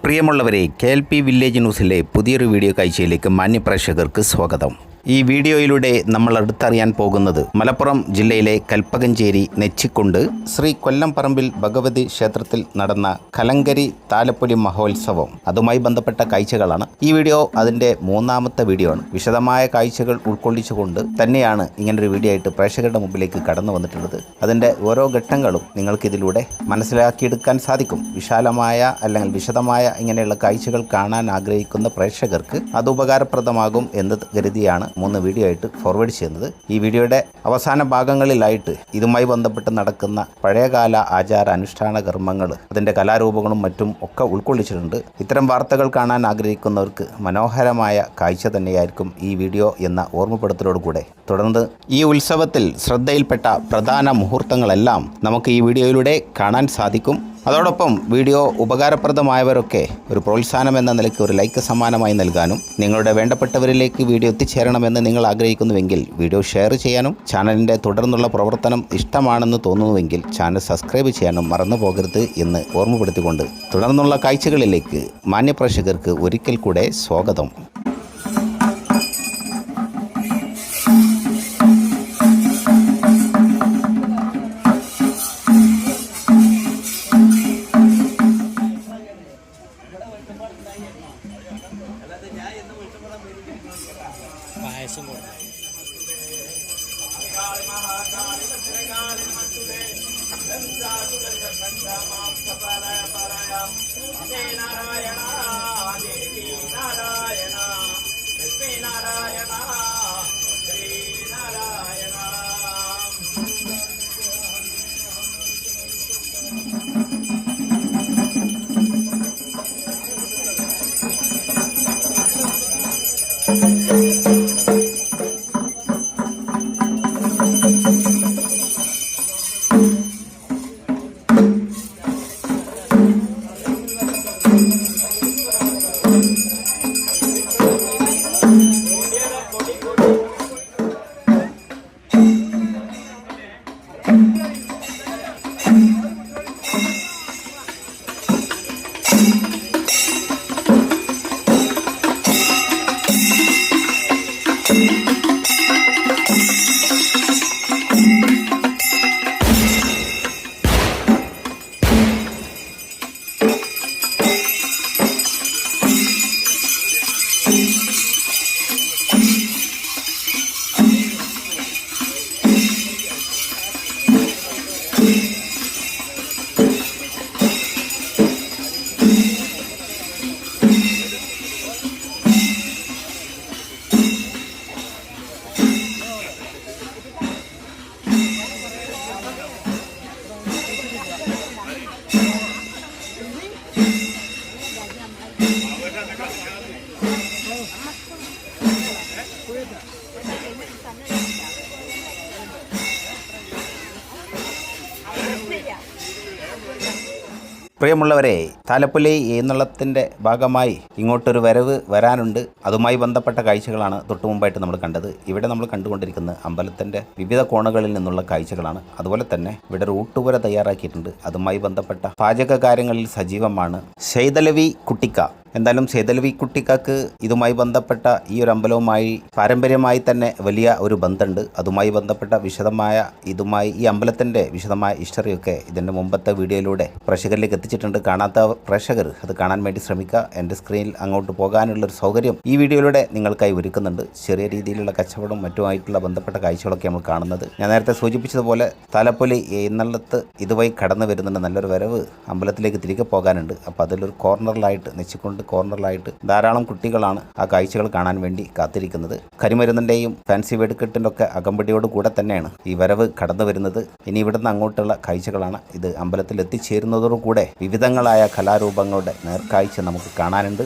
പ്രിയമുള്ളവരെ, KLP village ന്യൂസിലെ പുതിയൊരു video കാഴ്ചയിലേക്ക് മാന്യപ്രേക്ഷകർക്ക് സ്വാഗതം. ഈ വീഡിയോയിലൂടെ നമ്മൾ അടുത്തറിയാൻ പോകുന്നത് മലപ്പുറം ജില്ലയിലെ കൽപ്പകഞ്ചേരി നെച്ചിക്കുണ്ട് ശ്രീ കൊല്ലംപറമ്പിൽ ഭഗവതി ക്ഷേത്രത്തിൽ നടന്ന കലങ്കരി താലപ്പൊലി മഹോത്സവം, അതുമായി ബന്ധപ്പെട്ട കാഴ്ചകളാണ്. ഈ വീഡിയോ അതിൻ്റെ മൂന്നാമത്തെ വീഡിയോ ആണ്. വിശദമായ കാഴ്ചകൾ ഉൾക്കൊള്ളിച്ചുകൊണ്ട് തന്നെയാണ് ഇങ്ങനൊരു വീഡിയോ ആയിട്ട് പ്രേക്ഷകരുടെ മുമ്പിലേക്ക് കടന്നു വന്നിട്ടുള്ളത്. അതിൻ്റെ ഓരോ ഘട്ടങ്ങളും നിങ്ങൾക്കിതിലൂടെ മനസ്സിലാക്കിയെടുക്കാൻ സാധിക്കും. വിശാലമായ അല്ലെങ്കിൽ വിശദമായ ഇങ്ങനെയുള്ള കാഴ്ചകൾ കാണാൻ ആഗ്രഹിക്കുന്ന പ്രേക്ഷകർക്ക് അത് ഉപകാരപ്രദമാകും എന്ന് കരുതിയാണ് 3 വീഡിയോ ആയിട്ട് ഫോർവേഡ് ചെയ്യുന്നത്. ഈ വീഡിയോയുടെ അവസാന ഭാഗങ്ങളിലായിട്ട് ഇതുമായി ബന്ധപ്പെട്ട് നടക്കുന്ന പഴയകാല ആചാര അനുഷ്ഠാന കർമ്മങ്ങൾ, അതിൻ്റെ കലാരൂപങ്ങളും മറ്റും ഒക്കെ ഉൾക്കൊള്ളിച്ചിട്ടുണ്ട്. ഇത്തരം വാർത്തകൾ കാണാൻ ആഗ്രഹിക്കുന്നവർക്ക് മനോഹരമായ കാഴ്ച തന്നെയായിരിക്കും ഈ വീഡിയോ എന്ന ഓർമ്മപ്പെടുത്തലോടുകൂടെ തുടർന്ന് ഈ ഉത്സവത്തിൽ ശ്രദ്ധയിൽപ്പെട്ട പ്രധാന മുഹൂർത്തങ്ങളെല്ലാം നമുക്ക് ഈ വീഡിയോയിലൂടെ കാണാൻ സാധിക്കും. അതോടൊപ്പം വീഡിയോ ഉപകാരപ്രദമായവരൊക്കെ ഒരു പ്രോത്സാഹനം എന്ന നിലയ്ക്ക് ഒരു ലൈക്ക് സമ്മാനമായി നൽകാനും, നിങ്ങളുടെ വേണ്ടപ്പെട്ടവരിലേക്ക് വീഡിയോ എത്തിച്ചേരണമെന്ന് നിങ്ങൾ ആഗ്രഹിക്കുന്നുവെങ്കിൽ വീഡിയോ ഷെയർ ചെയ്യാനും, ചാനലിൻ്റെ തുടർന്നുള്ള പ്രവർത്തനം ഇഷ്ടമാണെന്ന് തോന്നുന്നുവെങ്കിൽ ചാനൽ സബ്സ്ക്രൈബ് ചെയ്യാനും മറന്നു പോകരുത് എന്ന് ഓർമ്മപ്പെടുത്തിക്കൊണ്ട് തുടർന്നുള്ള കാഴ്ചകളിലേക്ക് മാന്യപ്രേക്ഷകർക്ക് ഒരിക്കൽ കൂടെ സ്വാഗതം. പായസം കൊടുക്കും. പ്രിയമുള്ളവരെ, താലപ്പൊലി എഴുന്നള്ളത്തിൻ്റെ ഭാഗമായി ഇങ്ങോട്ടൊരു വരവ് വരാനുണ്ട്. അതുമായി ബന്ധപ്പെട്ട കാഴ്ചകളാണ് തൊട്ടു മുമ്പായിട്ട് നമ്മൾ കണ്ടത്. ഇവിടെ നമ്മൾ കണ്ടുകൊണ്ടിരിക്കുന്നത് അമ്പലത്തിൻ്റെ വിവിധ കോണുകളിൽ നിന്നുള്ള കാഴ്ചകളാണ്. അതുപോലെ തന്നെ ഇവിടെ ഒരു ഊട്ടുപുര തയ്യാറാക്കിയിട്ടുണ്ട്. അതുമായി ബന്ധപ്പെട്ട പാചക കാര്യങ്ങളിൽ സജീവമാണ് സെയ്തലവി കുട്ടിക്ക. എന്തായാലും സെയ്തലവി കുട്ടിക്കാക്ക് ഇതുമായി ബന്ധപ്പെട്ട ഈ ഒരു അമ്പലവുമായി പാരമ്പര്യമായി തന്നെ വലിയ ഒരു ബന്ധമുണ്ട്. അതുമായി ബന്ധപ്പെട്ട വിശദമായ ഈ അമ്പലത്തിൻ്റെ വിശദമായ ഹിസ്റ്ററിയൊക്കെ ഇതിൻ്റെ മുമ്പത്തെ വീഡിയോയിലൂടെ പ്രേക്ഷകരിലേക്ക് എത്തിച്ചിട്ടുണ്ട്. കാണാത്ത പ്രേക്ഷകർ അത് കാണാൻ വേണ്ടി ശ്രമിക്കുക. എൻ്റെ സ്ക്രീനിൽ അങ്ങോട്ട് പോകാനുള്ളൊരു സൗകര്യം ഈ വീഡിയോയിലൂടെ നിങ്ങൾക്കായി ഒരുക്കുന്നുണ്ട്. ചെറിയ രീതിയിലുള്ള കച്ചവടം മറ്റുമായിട്ടുള്ള ബന്ധപ്പെട്ട കാഴ്ചകളൊക്കെ നമ്മൾ കാണുന്നത്. ഞാൻ നേരത്തെ സൂചിപ്പിച്ചതുപോലെ താലപ്പൊലി എഴുന്നള്ളത്ത് ഇതുവഴി കടന്നു വരുന്നുണ്ട്. നല്ലൊരു വരവ് അമ്പലത്തിലേക്ക് തിരികെ പോകാനുണ്ട്. അപ്പോൾ അതിലൊരു കോർണറിലായിട്ട് ധാരാളം കുട്ടികളാണ് ആ കാഴ്ചകൾ കാണാൻ വേണ്ടി കാത്തിരിക്കുന്നത്. കരിമരുന്നിൻ്റെയും ഫാൻസി വെടിക്കെട്ടിൻ്റെ ഒക്കെ അകമ്പടിയോട് കൂടെ തന്നെയാണ് ഈ വരവ് കടന്നു വരുന്നത്. ഇനി ഇവിടുന്ന് അങ്ങോട്ടുള്ള കാഴ്ചകളാണ്. ഇത് അമ്പലത്തിൽ എത്തിച്ചേരുന്നതോടുകൂടെ വിവിധങ്ങളായ കലാരൂപങ്ങളുടെ നേർക്കാഴ്ച നമുക്ക് കാണാനുണ്ട്.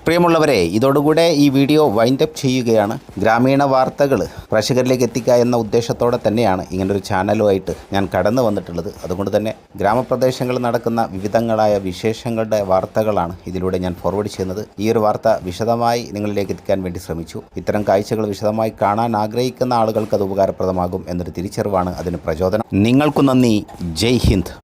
പ്രിയമുള്ളവരെ, ഇതോടുകൂടെ ഈ വീഡിയോ വൈൻഡപ്പ് ചെയ്യുകയാണ്. ഗ്രാമീണ വാർത്തകൾ പ്രേക്ഷകരിലേക്ക് എത്തിക്കുക എന്ന ഉദ്ദേശത്തോടെ തന്നെയാണ് ഇങ്ങനൊരു ചാനലുമായിട്ട് ഞാൻ കടന്നു വന്നിട്ടുള്ളത്. അതുകൊണ്ട് തന്നെ ഗ്രാമപ്രദേശങ്ങളിൽ നടക്കുന്ന വിവിധങ്ങളായ വിശേഷങ്ങളുടെ വാർത്തകളാണ് ഇതിലൂടെ ഞാൻ ഫോർവേഡ് ചെയ്യുന്നത്. ഈ ഒരു വാർത്ത വിശദമായി നിങ്ങളിലേക്ക് എത്തിക്കാൻ വേണ്ടി ശ്രമിച്ചു. ഇത്തരം കാഴ്ചകൾ വിശദമായി കാണാൻ ആഗ്രഹിക്കുന്ന ആളുകൾക്ക് അത് ഉപകാരപ്രദമാകും എന്നൊരു തിരിച്ചറിവാണ് അതിന് പ്രചോദനം. നിങ്ങൾക്കു നന്ദി. ജയ് ഹിന്ദ്.